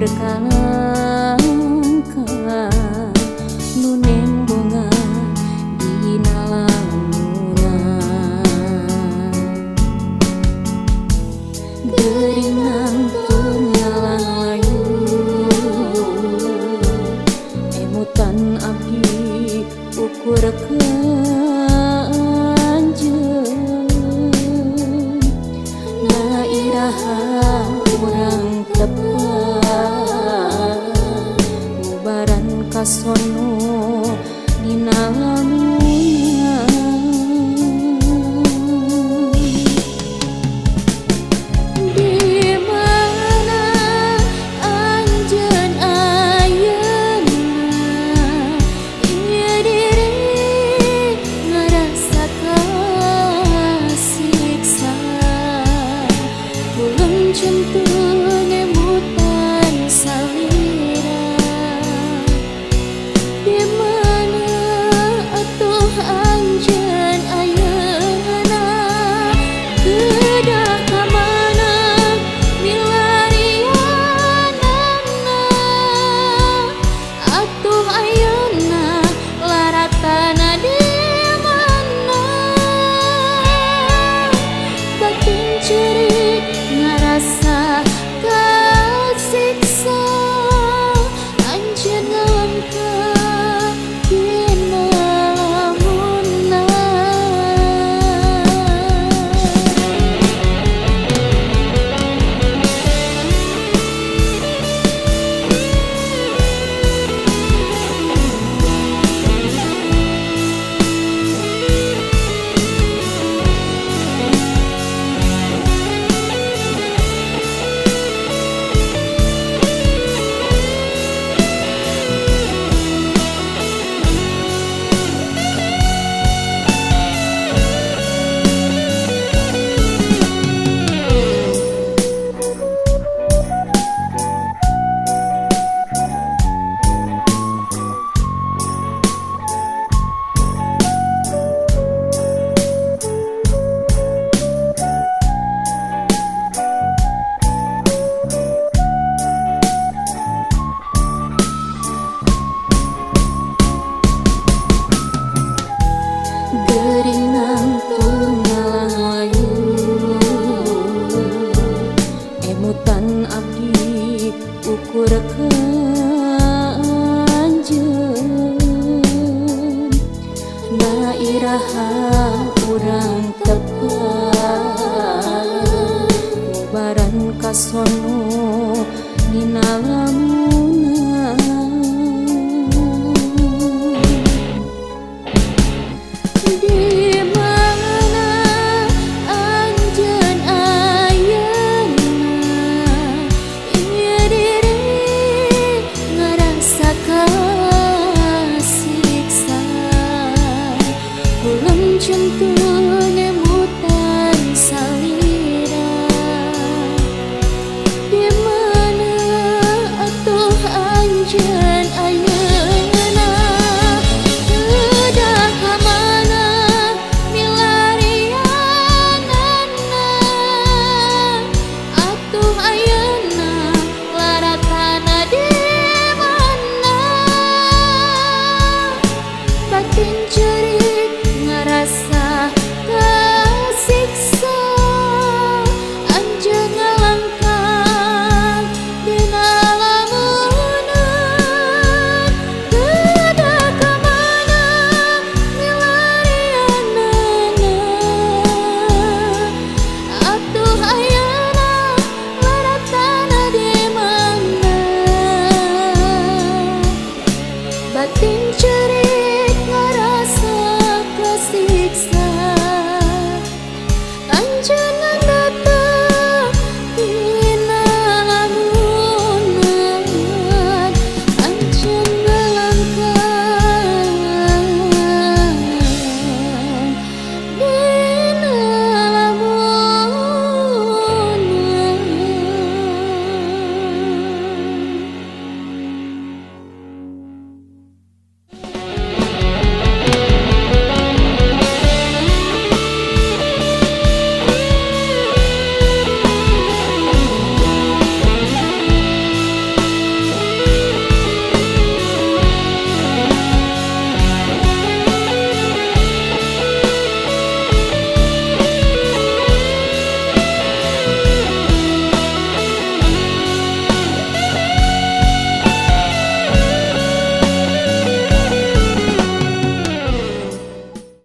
berkangkang nuning bunga di nalangunan gerinang tunggalan layu emutan abdi ukur kanjeun nairaha urang tepat ngubaran kasono dina lamunan di mana anjeun ayeuna ieu diri ngarasa kasiksa ulun centun emutan salira di mana atuh anjeun ayeuna kedah ka mana milarianana atuh ayeuna laratana di mana batin ceurik ngarasa kasiksa anjeun langkah dina lamunan. Gerinang tunggalan layu emutan abdi ukur kanjeun nairaha urang tepat ngubaran kasono dina lamunan di mana anjeun ayeuna ieu diri ngarasa kasiksa ulun centun emutan salira di mana atuh anjeun